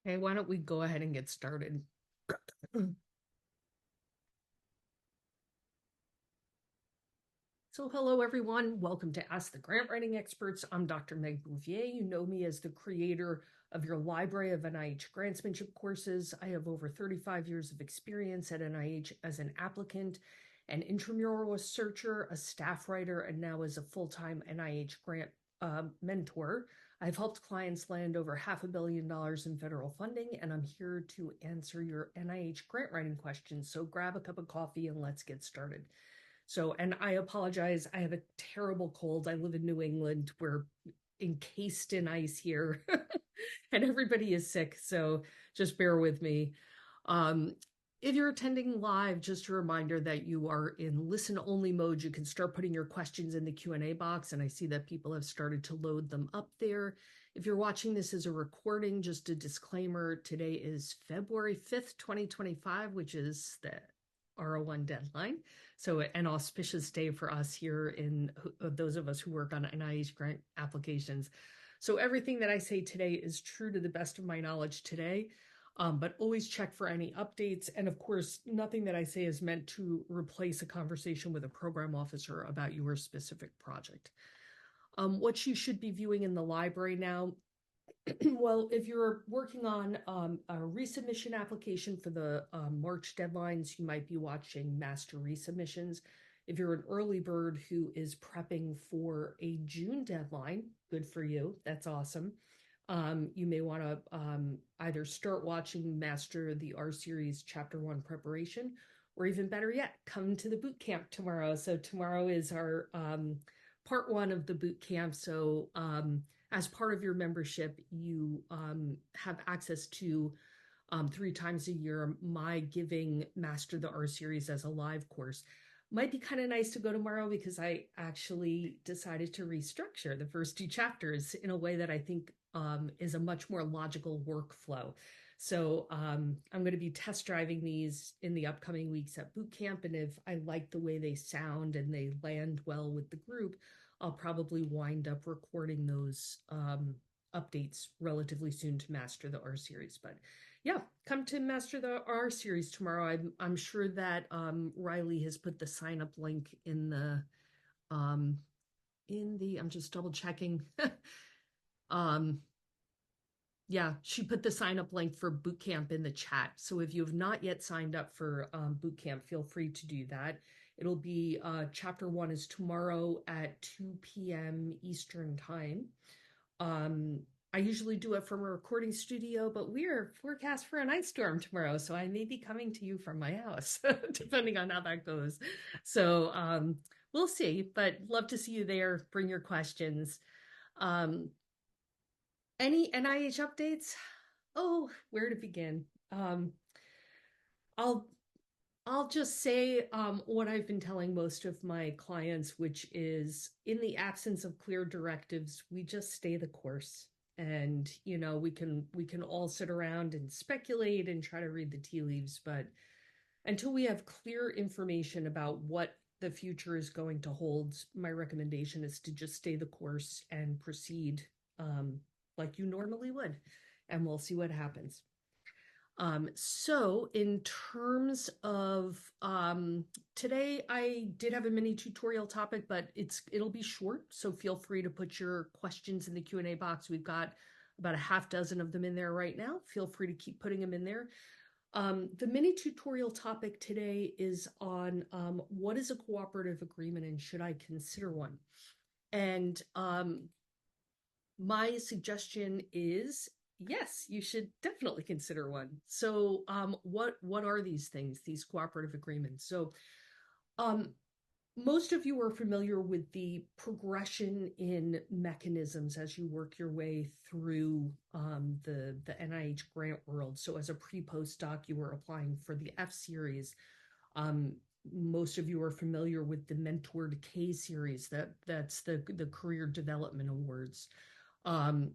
Okay, why don't we go ahead and get started? So hello, everyone. Welcome to Ask the Grant Writing Experts. I'm Dr. Meg Bouvier. You know me as the creator of your library of NIH grantsmanship courses. I have over 35 years of experience at NIH as an applicant, an intramural researcher, a staff writer, and now as a full-time NIH grant mentor. I've helped clients land over $500 million in federal funding, and I'm here to answer your NIH grant writing questions. So grab a cup of coffee and let's get started. So, and I apologize, I have a terrible cold. I live in New England. We're encased in ice here and everybody is sick. So just bear with me. If you're attending live, just a reminder that you are in listen only mode. You can start putting your questions in the Q&A box, and I see that people have started to load them up there. If you're watching this as a recording, just a disclaimer, today is February 5th, 2025, which is the R01 deadline. So an auspicious day for us here in those of us who work on NIH grant applications. So everything that I say today is true to the best of my knowledge today, but always check for any updates. And of course, nothing that I say is meant to replace a conversation with a program officer about your specific project. What you should be viewing in the library now, well, if you're working on a resubmission application for the March deadlines, you might be watching master resubmissions. If you're an early bird who is prepping for a June deadline, good for you. That's awesome. You may want to either start watching Master the R Series Chapter 1 preparation, or even better yet, come to the boot camp tomorrow. So tomorrow is our part 1 of the boot camp. So as part of your membership, you have access to 3 times a year my giving Master the R Series as a live course. Might be kind of nice to go tomorrow because I actually decided to restructure the first 2 chapters in a way that I think is a much more logical workflow. So I'm going to be test driving these in the upcoming weeks at boot camp, and if I like the way they sound and they land well with the group, I'll probably wind up recording those updates relatively soon to Master the R Series. But yeah, come to Master the R Series tomorrow. I'm sure that Riley has put the sign up link in the I'm just double checking. Yeah, she put the sign up link for boot camp in the chat. So if you have not yet signed up for boot camp, feel free to do that. It'll be chapter 1 is tomorrow at 2 p.m. Eastern time. I usually do it from a recording studio, but we're forecast for an ice storm tomorrow, so I may be coming to you from my house, depending on how that goes. So we'll see, but love to see you there. Bring your questions. Any NIH updates? Oh, where to begin? I'll just say what I've been telling most of my clients, which is in the absence of clear directives, we just stay the course. And we can all sit around and speculate and try to read the tea leaves, but until we have clear information about what the future is going to hold, my recommendation is to just stay the course and proceed like you normally would, and we'll see what happens. So in terms of today, I did have a mini tutorial topic, but it'll be short, so feel free to put your questions in the Q&A box. We've got about a half dozen of them in there right now. Feel free to keep putting them in there. The mini tutorial topic today is on what is a cooperative agreement and should I consider one? And my suggestion is yes, you should definitely consider one. So what are these things, these cooperative agreements? So most of you are familiar with the progression in mechanisms as you work your way through the NIH grant world. So as a pre-postdoc, you were applying for the F series. Most of you are familiar with the mentored K series. That's the career development awards. Then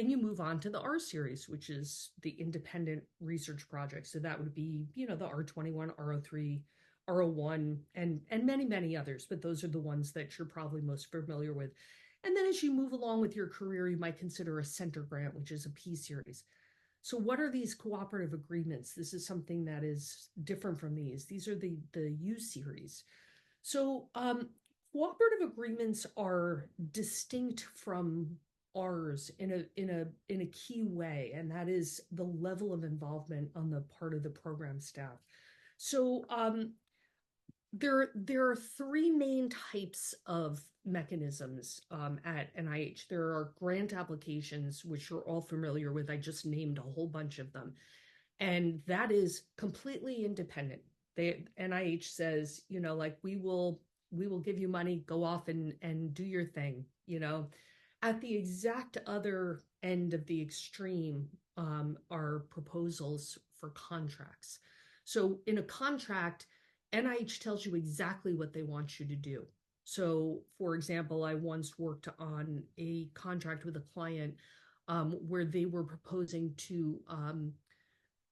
you move on to the R series, which is the independent research project. So that would be, the R21, R03, R01, and many, many others, but those are the ones that you're probably most familiar with. And then as you move along with your career, you might consider a center grant, which is a P series. So what are these cooperative agreements? This is something that is different from these. These are the U series. So cooperative agreements are distinct from ours in a key way, and that is the level of involvement on the part of the program staff. So there are three main types of mechanisms at NIH. There are grant applications, which you're all familiar with. I just named a whole bunch of them. And that is completely independent. NIH says, like we will give you money, go off and do your thing. At the exact other end of the extreme are proposals for contracts. So in a contract, NIH tells you exactly what they want you to do. So, for example, I once worked on a contract with a client where they were proposing to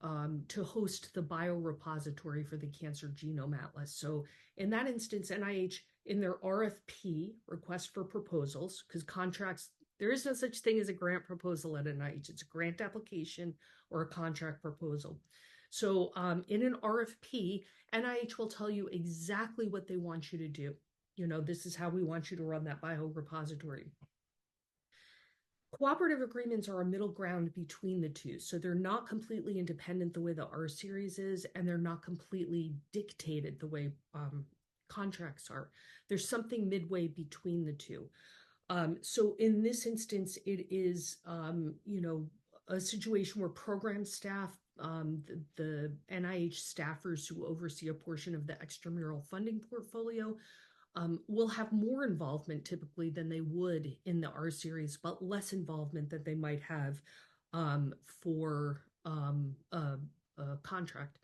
host the biorepository for the Cancer Genome Atlas. So in that instance, NIH, in their RFP, request for proposals, because contracts, there is no such thing as a grant proposal at NIH. It's a grant application or a contract proposal. So in an RFP, NIH will tell you exactly what they want you to do. This is how we want you to run that biorepository. Cooperative agreements are a middle ground between the two. So they're not completely independent the way the R series is, and they're not completely dictated the way contracts are. There's something midway between the two. So in this instance, it is, a situation where program staff, the NIH staffers who oversee a portion of the extramural funding portfolio, will have more involvement typically than they would in the R series, but less involvement than they might have for a contract.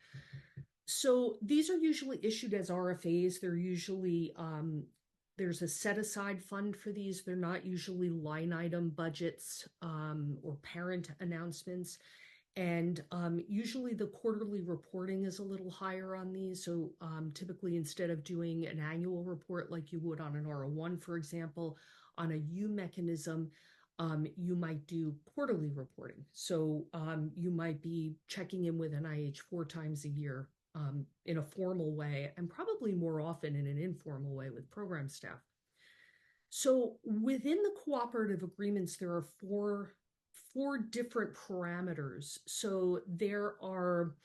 So these are usually issued as RFAs. They're usually, there's a set aside fund for these. They're not usually line item budgets or parent announcements. And usually the quarterly reporting is a little higher on these. So typically instead of doing an annual report like you would on an R01, for example, on a U mechanism, you might do quarterly reporting. So you might be checking in with NIH 4 times a year in a formal way, and probably more often in an informal way with program staff. So within the cooperative agreements, there are four different parameters. So there are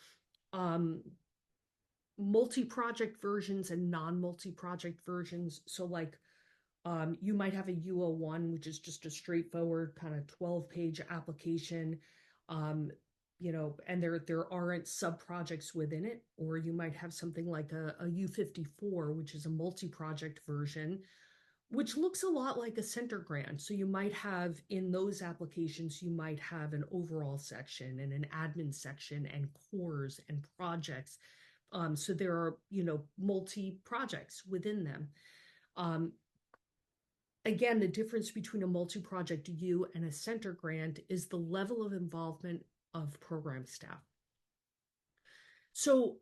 multi-project versions and non-multi-project versions. So like you might have a U01, which is just a straightforward kind of 12-page application, and there aren't sub-projects within it. Or you might have something like a U54, which is a multi-project version, which looks a lot like a center grant. So you might have, in those applications, you might have an overall section and an admin section and cores and projects. So there are, multi-projects within them. Again, the difference between a multi-project U and a center grant is the level of involvement of program staff. So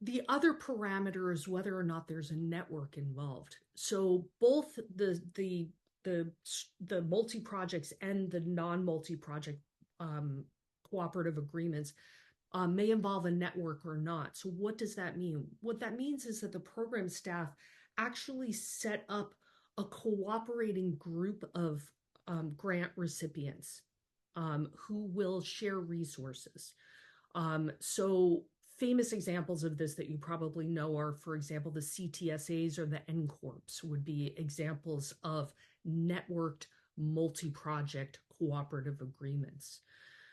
the other parameter is whether or not there's a network involved. So both the multi-projects and the non-multi-project cooperative agreements may involve a network or not. So what does that mean? What that means is that the program staff actually set up a cooperating group of grant recipients who will share resources. So famous examples of this that you probably know are, for example, the CTSAs or the NCORPs would be examples of networked multi-project cooperative agreements.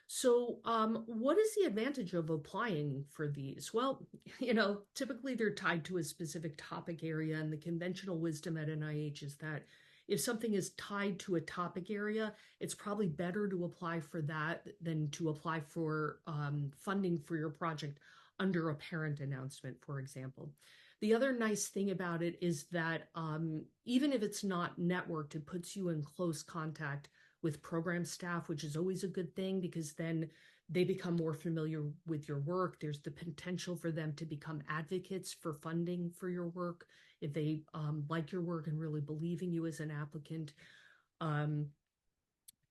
So what is the advantage of applying for these? Well, typically they're tied to a specific topic area, and the conventional wisdom at NIH is that if something is tied to a topic area, it's probably better to apply for that than to apply for funding for your project under a parent announcement, for example. The other nice thing about it is that even if it's not networked, it puts you in close contact with program staff, which is always a good thing because then they become more familiar with your work. There's the potential for them to become advocates for funding for your work if they like your work and really believe in you as an applicant.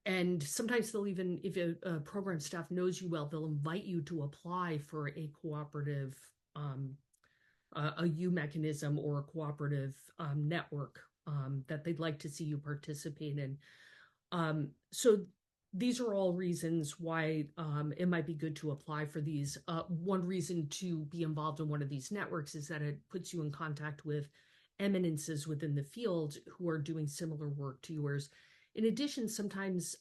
And sometimes they'll even, if a program staff knows you well, they'll invite you to apply for a cooperative, a U mechanism or a cooperative network that they'd like to see you participate in. So these are all reasons why it might be good to apply for these. One reason to be involved in one of these networks is that it puts you in contact with eminences within the field who are doing similar work to yours. In addition, sometimes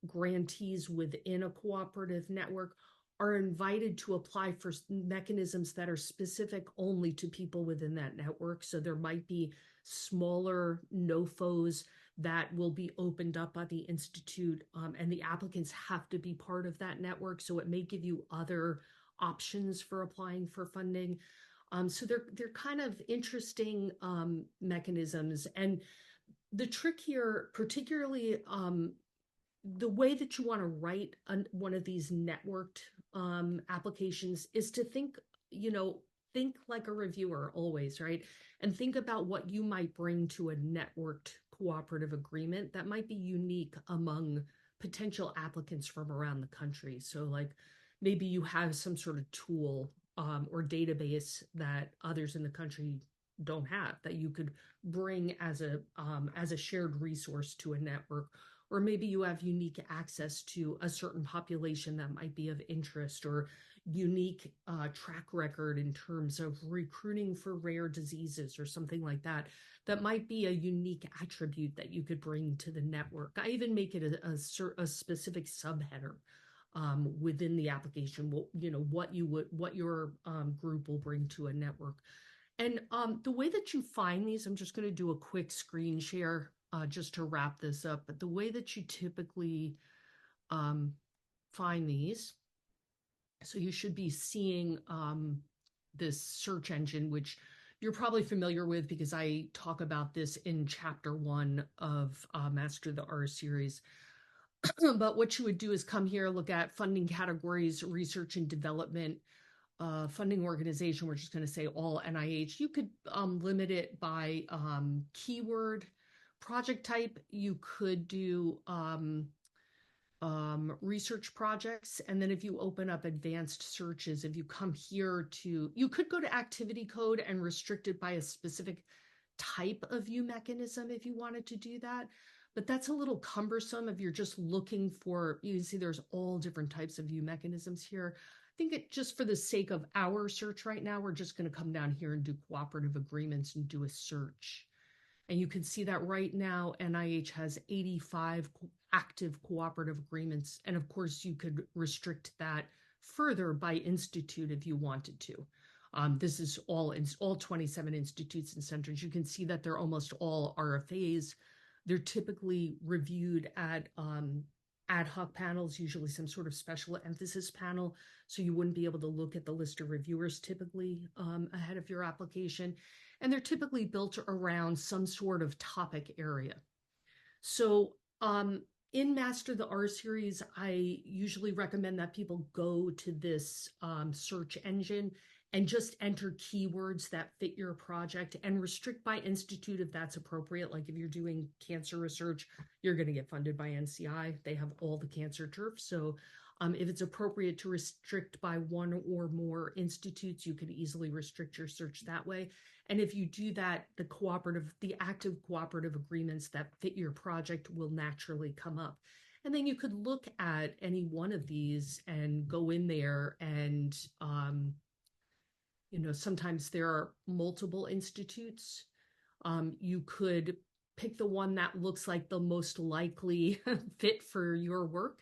grantees within a cooperative network are invited to apply for mechanisms that are specific only to people within that network. So there might be smaller NOFOs that will be opened up by the Institute, and the applicants have to be part of that network. So it may give you other options for applying for funding. So they're kind of interesting mechanisms. And the trick here, particularly the way that you want to write one of these networked applications, is to think like a reviewer always, right? And think about what you might bring to a networked cooperative agreement that might be unique among potential applicants from around the country. So like maybe you have some sort of tool or database that others in the country don't have that you could bring as a shared resource to a network. Or maybe you have unique access to a certain population that might be of interest, or unique track record in terms of recruiting for rare diseases or something like that. That might be a unique attribute that you could bring to the network. I even make it a specific subheader within the application. What your group will bring to a network. And the way that you find these, I'm just going to do a quick screen share just to wrap this up. But the way that you typically find these, so you should be seeing this search engine, which you're probably familiar with because I talk about this in chapter 1 of Master the R series. But what you would do is come here, look at funding categories, research and development, funding organization. We're just going to say all NIH. You could limit it by keyword, project type. You could do research projects. And then if you open up advanced searches, if you come here you could go to activity code and restrict it by a specific type of U mechanism if you wanted to do that. But that's a little cumbersome if you're just looking for, you can see there's all different types of U mechanisms here. I think just for the sake of our search right now, we're just going to come down here and do cooperative agreements and do a search. And you can see that right now, NIH has 85 active cooperative agreements. And of course, you could restrict that further by institute if you wanted to. This is all 27 institutes and centers. You can see that they're almost all RFAs. They're typically reviewed at ad hoc panels, usually some sort of special emphasis panel. So you wouldn't be able to look at the list of reviewers typically ahead of your application. And they're typically built around some sort of topic area. So in Master the R series, I usually recommend that people go to this search engine and just enter keywords that fit your project and restrict by institute if that's appropriate. Like if you're doing cancer research, you're going to get funded by NCI. They have all the cancer turf. So if it's appropriate to restrict by one or more institutes, you could easily restrict your search that way. And if you do that, the active cooperative agreements that fit your project will naturally come up. And then you could look at any one of these and go in there and, sometimes there are multiple institutes. You could pick the one that looks like the most likely fit for your work.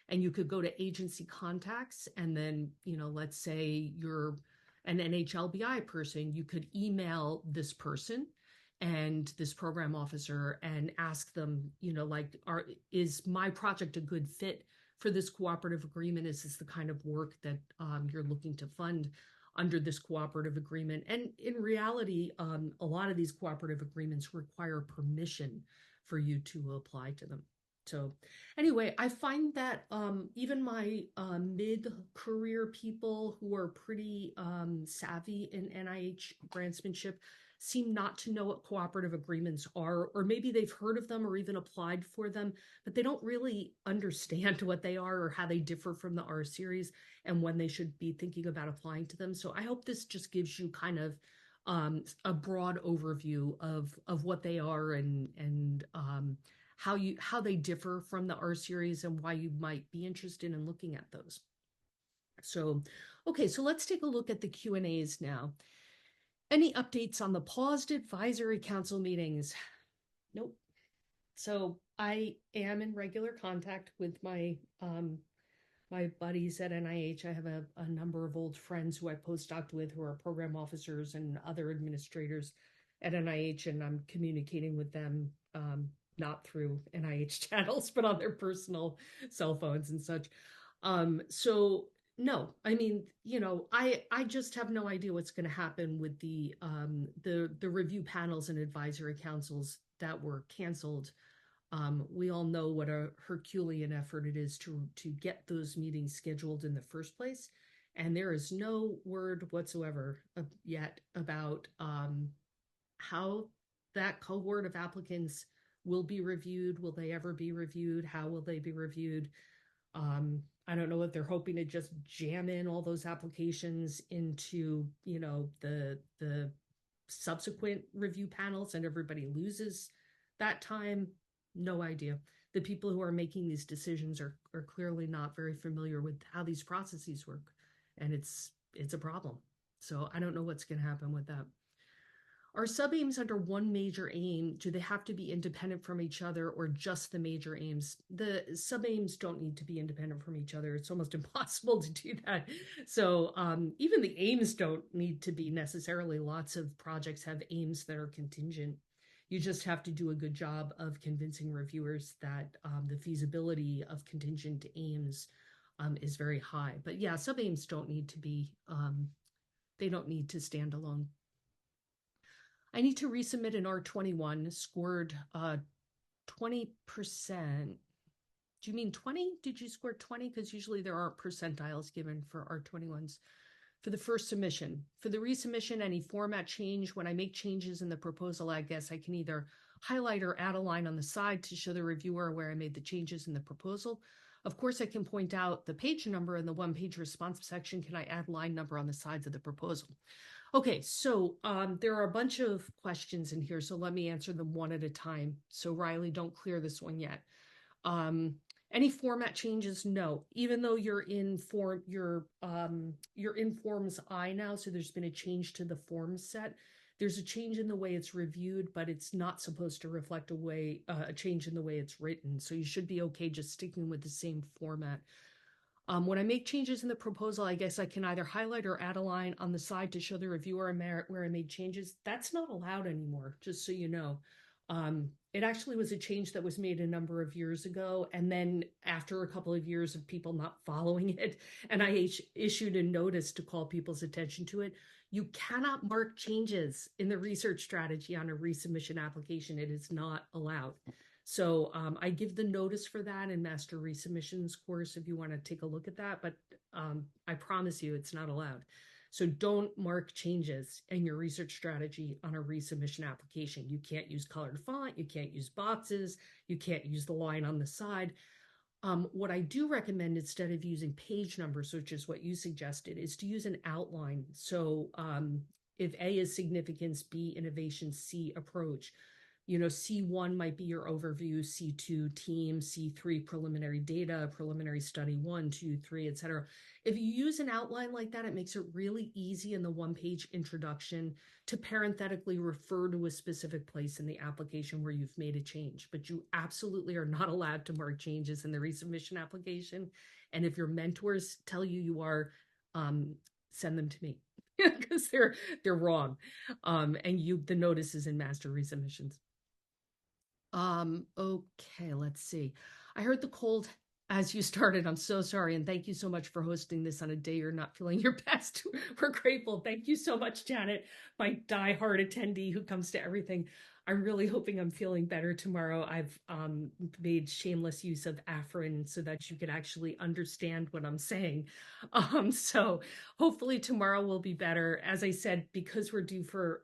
And you could go to agency contacts, and then, let's say you're an NHLBI person, you could email this person and this program officer and ask them, is my project a good fit for this cooperative agreement? Is this the kind of work that you're looking to fund under this cooperative agreement? And in reality, a lot of these cooperative agreements require permission for you to apply to them. So anyway, I find that even my mid-career people who are pretty savvy in NIH grantsmanship, seem not to know what cooperative agreements are, or maybe they've heard of them or even applied for them, but they don't really understand what they are or how they differ from the R series and when they should be thinking about applying to them. So I hope this just gives you kind of a broad overview of what they are and how they differ from the R series and why you might be interested in looking at those. So, okay, so let's take a look at the Q&As now. Any updates on the paused advisory council meetings? Nope. So I am in regular contact with my my buddies at NIH. I have a number of old friends who I postdoced with who are program officers and other administrators at NIH, and I'm communicating with them not through NIH channels, but on their personal cell phones and such. So no, I mean, I just have no idea what's going to happen with the review panels and advisory councils that were canceled. We all know what a Herculean effort it is to get those meetings scheduled in the first place, and there is no word whatsoever yet about how that cohort of applicants will be reviewed. Will they ever be reviewed? How will they be reviewed? I don't know if they're hoping to just jam in all those applications into, the subsequent review panels and everybody loses that time. No idea. The people who are making these decisions are clearly not very familiar with how these processes work, and it's a problem. So I don't know what's going to happen with that. Are sub-aims under one major aim? Do they have to be independent from each other or just the major aims? The sub-aims don't need to be independent from each other. It's almost impossible to do that. So even the aims don't need to be necessarily. Lots of projects have aims that are contingent. You just have to do a good job of convincing reviewers that the feasibility of contingent aims is very high. But yeah, sub-aims don't need to be, they don't need to stand alone. I need to resubmit an R21, scored 20%. Do you mean 20? Did you score 20? Because usually there aren't percentiles given for R21s. For the first submission. For the resubmission, any format change, when I make changes in the proposal, I guess I can either highlight or add a line on the side to show the reviewer where I made the changes in the proposal. Of course, I can point out the page number in the one-page response section. Can I add line number on the sides of the proposal? Okay, so there are a bunch of questions in here, so let me answer them one at a time. So Riley, don't clear this one yet. Any format changes? No. Even though you're in Forms I now, so there's been a change to the form set. There's a change in the way it's reviewed, but it's not supposed to reflect a change in the way it's written. So you should be okay just sticking with the same format. When I make changes in the proposal, I guess I can either highlight or add a line on the side to show the reviewer where I made changes. That's not allowed anymore, just so you know. It actually was a change that was made a number of years ago, and then after a couple of years of people not following it, NIH issued a notice to call people's attention to it. You cannot mark changes in the research strategy on a resubmission application. It is not allowed. So I give the notice for that in Master Resubmissions course if you want to take a look at that, but I promise you it's not allowed. So don't mark changes in your research strategy on a resubmission application. You can't use colored font, you can't use boxes, you can't use the line on the side. What I do recommend instead of using page numbers, which is what you suggested, is to use an outline. So if A is significance, B innovation, C approach. C1 might be your overview, C2 team, C3 preliminary data, preliminary study 1, 2, 3, etc. If you use an outline like that, it makes it really easy in the one-page introduction to parenthetically refer to a specific place in the application where you've made a change. But you absolutely are not allowed to mark changes in the resubmission application. And if your mentors tell you you are, send them to me because they're wrong. And the notice is in Master Resubmissions. Okay, let's see. I heard the cold as you started. I'm so sorry. And thank you so much for hosting this on a day you're not feeling your best. We're grateful. Thank you so much, Janet, my diehard attendee who comes to everything. I'm really hoping I'm feeling better tomorrow. I've made shameless use of Afrin so that you could actually understand what I'm saying. So hopefully tomorrow will be better. As I said, because we're due for,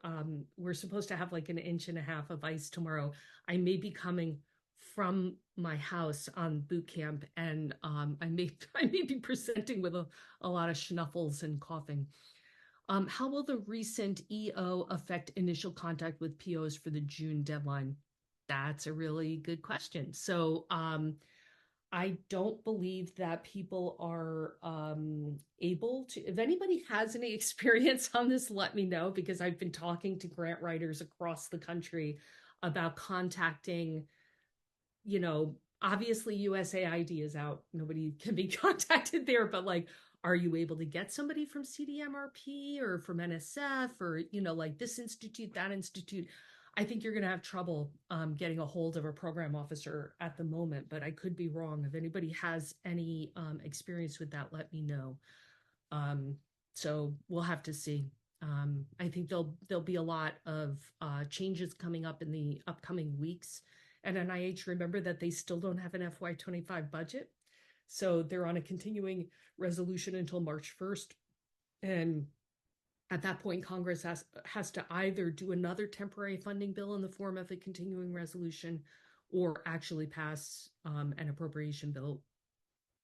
we're supposed to have like an inch and a half of ice tomorrow. I may be coming from my house on boot camp, and I may I may be presenting with a lot of schnuffles and coughing. How will the recent EO affect initial contact with POs for the June deadline? That's a really good question. So I don't believe that people are able to. If anybody has any experience on this, let me know, because I've been talking to grant writers across the country about contacting, obviously USAID is out. Nobody can be contacted there, but like, are you able to get somebody from CDMRP or from NSF or, like this institute, that institute? I think you're going to have trouble getting a hold of a program officer at the moment, but I could be wrong. If anybody has any experience with that, let me know. So we'll have to see. I think there'll be a lot of changes coming up in the upcoming weeks. And NIH, remember that they still don't have an FY25 budget. So they're on a continuing resolution until March 1st. And at that point, Congress has to either do another temporary funding bill in the form of a continuing resolution or actually pass an appropriation bill.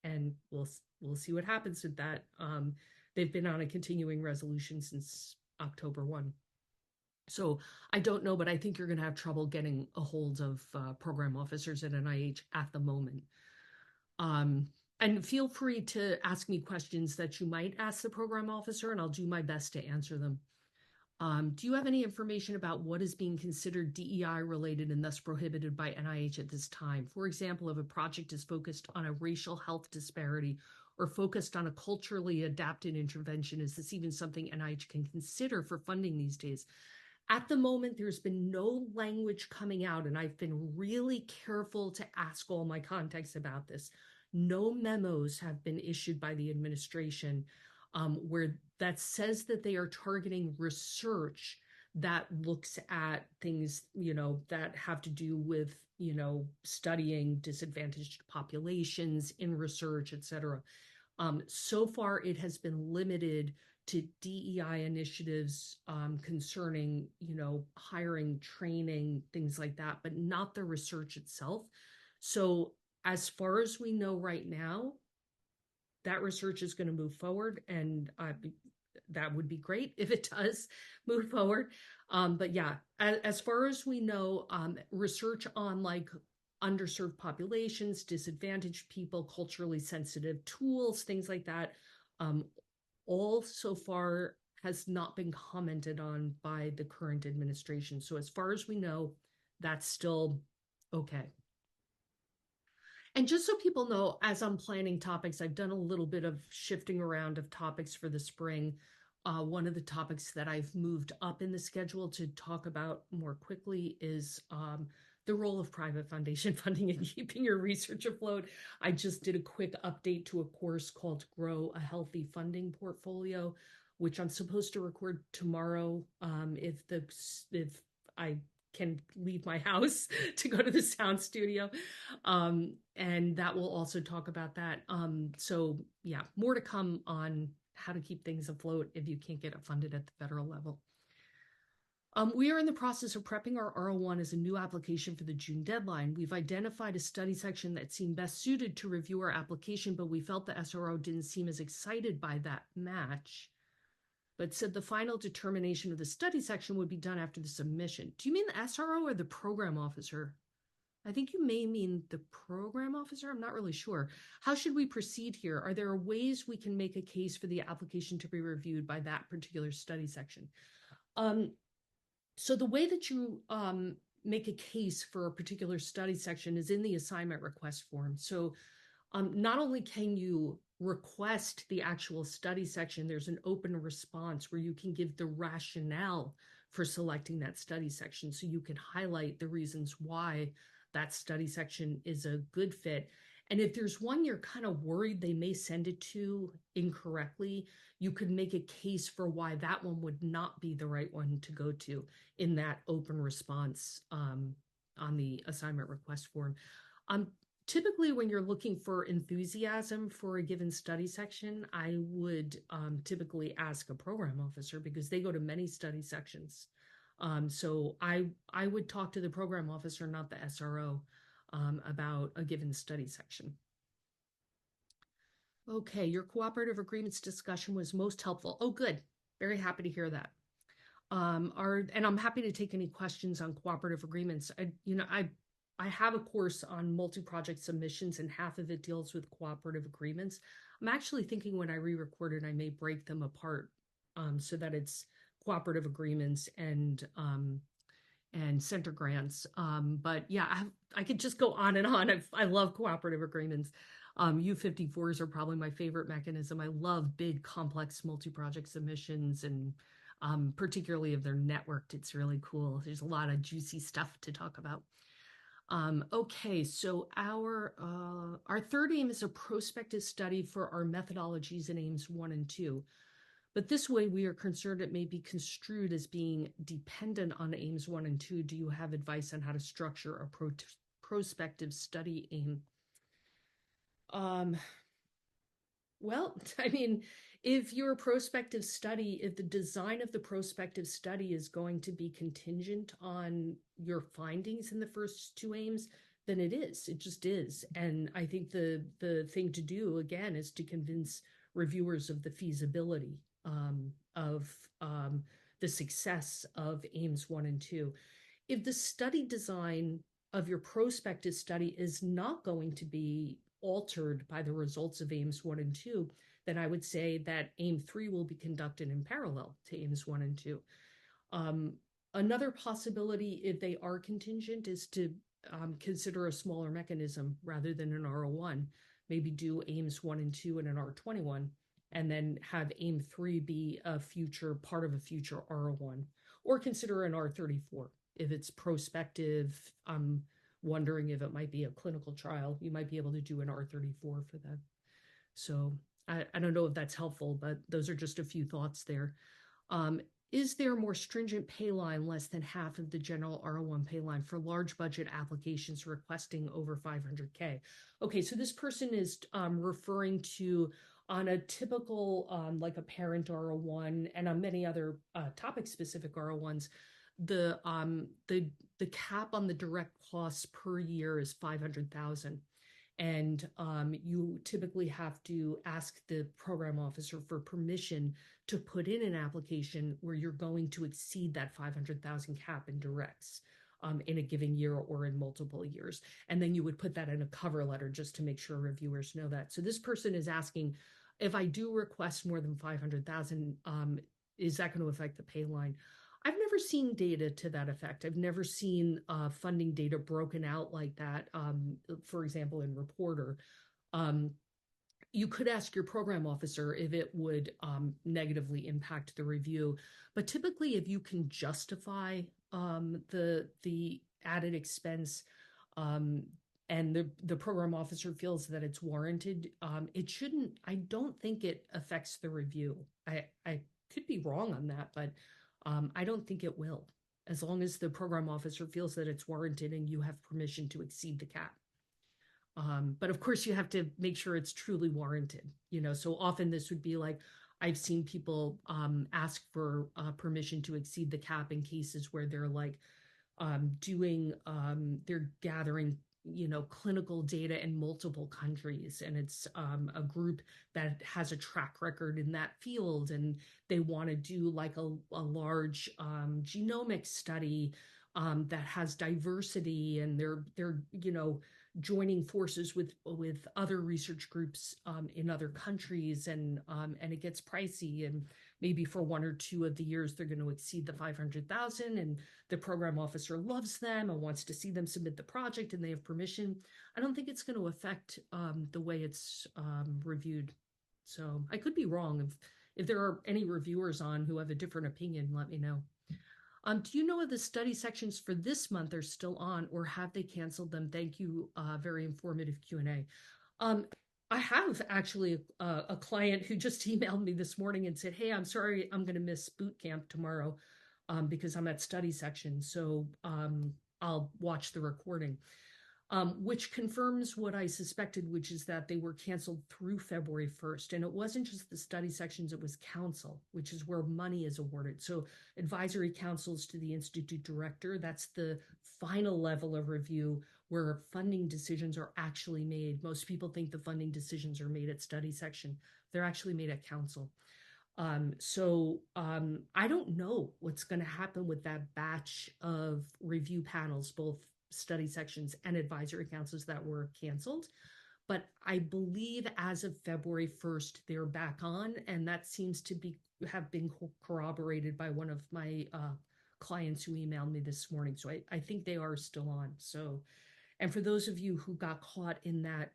And we'll see what happens with that. They've been on a continuing resolution since October 1. So I don't know, but I think you're going to have trouble getting a hold of program officers at NIH at the moment. And feel free to ask me questions that you might ask the program officer, and I'll do my best to answer them. Do you have any information about what is being considered DEI related and thus prohibited by NIH at this time? For example, if a project is focused on a racial health disparity or focused on a culturally adapted intervention, is this even something NIH can consider for funding these days? At the moment, there's been no language coming out, and I've been really careful to ask all my contacts about this. No memos have been issued by the administration where that says that they are targeting research that looks at things, that have to do with, studying disadvantaged populations in research, et cetera. So far, it has been limited to DEI initiatives concerning, hiring, training, things like that, but not the research itself. So as far as we know right now, that research is going to move forward, and that would be great if it does move forward. But yeah, as far as we know, research on like underserved populations, disadvantaged people, culturally sensitive tools, things like that, all so far has not been commented on by the current administration. So as far as we know, that's still okay. And just so people know, as I'm planning topics, I've done a little bit of shifting around of topics for the spring. One of the topics that I've moved up in the schedule to talk about more quickly is the role of private foundation funding in keeping your research afloat. I just did a quick update to a course called Grow a Healthy Funding Portfolio, which I'm supposed to record tomorrow if I can leave my house to go to the sound studio. And that will also talk about that. So yeah, more to come on how to keep things afloat if you can't get it funded at the federal level. We are in the process of prepping our R01 as a new application for the June deadline. We've identified a study section that seemed best suited to review our application, but we felt the SRO didn't seem as excited by that match, but said the final determination of the study section would be done after the submission. Do you mean the SRO or the program officer? I think you may mean the program officer. I'm not really sure. How should we proceed here? Are there ways we can make a case for the application to be reviewed by that particular study section? So the way that you make a case for a particular study section is in the assignment request form. So not only can you request the actual study section, there's an open response where you can give the rationale for selecting that study section. So you can highlight the reasons why that study section is a good fit. And if there's one you're kind of worried they may send it to incorrectly, you could make a case for why that one would not be the right one to go to in that open response on the assignment request form. Typically, when you're looking for enthusiasm for a given study section, I would typically ask a program officer because they go to many study sections. So I would talk to the program officer, not the SRO, about a given study section. Okay, your cooperative agreements discussion was most helpful. Oh, good. Very happy to hear that. And I'm happy to take any questions on cooperative agreements. I have a course on multi-project submissions, and half of it deals with cooperative agreements. I'm actually thinking when I re-record it, I may break them apart so that it's cooperative agreements and center grants. But yeah, I could just go on and on. I love cooperative agreements. U54s are probably my favorite mechanism. I love big, complex multi-project submissions, and particularly if they're networked, it's really cool. There's a lot of juicy stuff to talk about. Okay, so our third aim is a prospective study for our methodologies in aims 1 and 2. But this way we are concerned it may be construed as being dependent on aims 1 and 2. Do you have advice on how to structure a prospective study aim? Well, I mean, if your prospective study, if the design of the prospective study is going to be contingent on your findings in the first two aims, then it is. It just is. And I think the thing to do, again, is to convince reviewers of the feasibility of the success of aims 1 and 2. If the study design of your prospective study is not going to be altered by the results of aims 1 and 2, then I would say that aim 3 will be conducted in parallel to aims 1 and 2. Another possibility, if they are contingent, is to consider a smaller mechanism rather than an R01. Maybe do aims 1 and 2 in an R21, and then have aim 3 be a future part of a future R01, or consider an R34 if it's prospective. Wondering if it might be a clinical trial, you might be able to do an R34 for that. So I don't know if that's helpful, but those are just a few thoughts there. Is there a more stringent payline less than half of the general R01 payline for large budget applications requesting over 500K? Okay, so this person is referring to on a typical, like a parent R01 and on many other topic-specific R01s, the cap on the direct costs per year is 500,000. And you typically have to ask the program officer for permission to put in an application where you're going to exceed that 500,000 cap in directs in a given year or in multiple years. And then you would put that in a cover letter just to make sure reviewers know that. So this person is asking, if I do request more than 500,000, is that going to affect the pay line? I've never seen data to that effect. I've never seen funding data broken out like that, for example, in Reporter. You could ask your program officer if it would negatively impact the review. But typically, if you can justify the added expense and the program officer feels that it's warranted, it shouldn't, I don't think it affects the review. I could be wrong on that, but I don't think it will, as long as the program officer feels that it's warranted and you have permission to exceed the cap. But of course, you have to make sure it's truly warranted. So often this would be like, I've seen people ask for permission to exceed the cap in cases where they're like they're gathering clinical data in multiple countries, and it's a group that has a track record in that field, and they want to do like a large genomic study that has diversity, and they're joining forces with other research groups in other countries, and it gets pricey, and maybe for 1 or 2 of the years they're going to exceed the 500,000, and the program officer loves them and wants to see them submit the project, and they have permission. I don't think it's going to affect the way it's reviewed. So I could be wrong. If there are any reviewers on who have a different opinion, let me know. Do you know if the study sections for this month are still on, or have they canceled them? Thank you. Very informative Q&A. Um, I have actually a client who just emailed me this morning and said, "Hey, I'm sorry, I'm going to miss boot camp tomorrow, because I'm at study section. So I'll watch the recording." Which confirms what I suspected, which is that they were canceled through February 1st. And it wasn't just the study sections, it was council, which is where money is awarded. So advisory councils to the institute director, that's the final level of review where funding decisions are actually made. Most people think the funding decisions are made at study section. They're actually made at council. I don't know what's going to happen with that batch of review panels, both study sections and advisory councils that were canceled. But I believe as of February 1st, they're back on, and that seems to have been corroborated by one of my clients who emailed me this morning. So I think they are still on. So, and for those of you who got caught in that,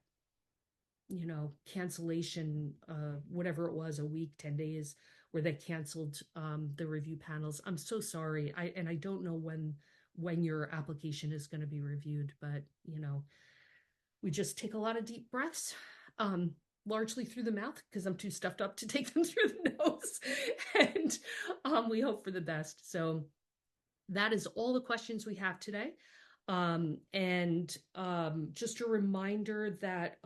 cancellation, whatever it was, a week, 10 days, where they canceled the review panels, I'm so sorry. I don't know when your application is going to be reviewed, but we just take a lot of deep breaths, largely through the mouth because I'm too stuffed up to take them through the nose, and we hope for the best. So that is all the questions we have today. Just a reminder that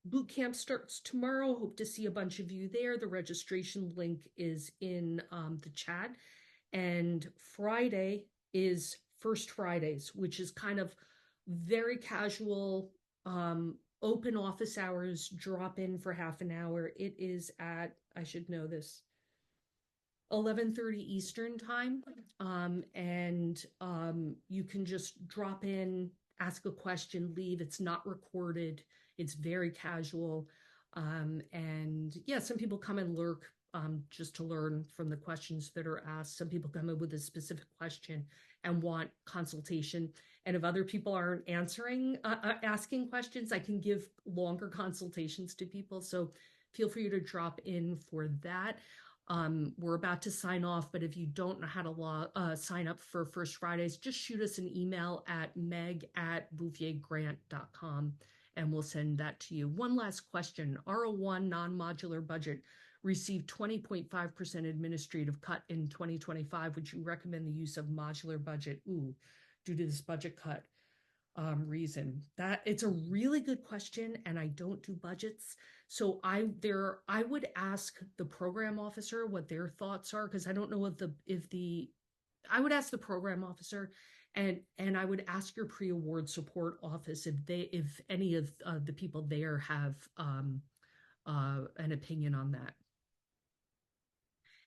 boot camp starts tomorrow. Hope to see a bunch of you there. The registration link is in the chat. And Friday is First Fridays, which is kind of very casual, open office hours, drop in for half an hour. It is at, I should know this, 11:30 Eastern time. You can just drop in, ask a question, leave. It's not recorded. It's very casual. Some people come and lurk just to learn from the questions that are asked. Some people come in with a specific question and want consultation. And if other people aren't asking questions, I can give longer consultations to people. So feel free to drop in for that. We're about to sign off, but if you don't know how to sign up for First Fridays, just shoot us an email at meg@bouviergrant.com and we'll send that to you. One last question. R01 non-modular budget received 20.5% administrative cut in 2025. Would you recommend the use of modular budget? Due to this budget cut reason. That it's a really good question, and I don't do budgets. So I would ask the program officer what their thoughts are, because I don't know I would ask the program officer, and I would ask your pre-award support office if any of the people there have an opinion on that.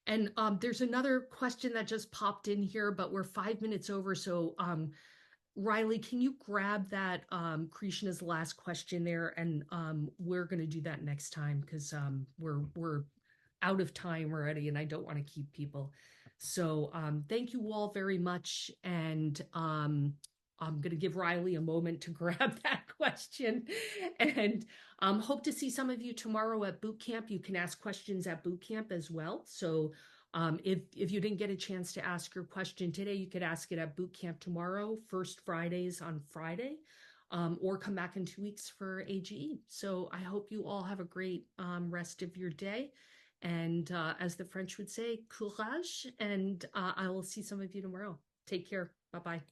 And there's another question that just popped in here, but we're 5 minutes over. So Riley, can you grab that Krishna's last question there? And we're going to do that next time because we're out of time already and I don't want to keep people. So thank you all very much. And I'm going to give Riley a moment to grab that question, and hope to see some of you tomorrow at boot camp. You can ask questions at boot camp as well. So if you didn't get a chance to ask your question today, you could ask it at boot camp tomorrow, First Fridays on Friday, or come back in 2 weeks for AGE. So I hope you all have a great rest of your day. And as the French would say, courage. And I will see some of you tomorrow. Take care. Bye-bye.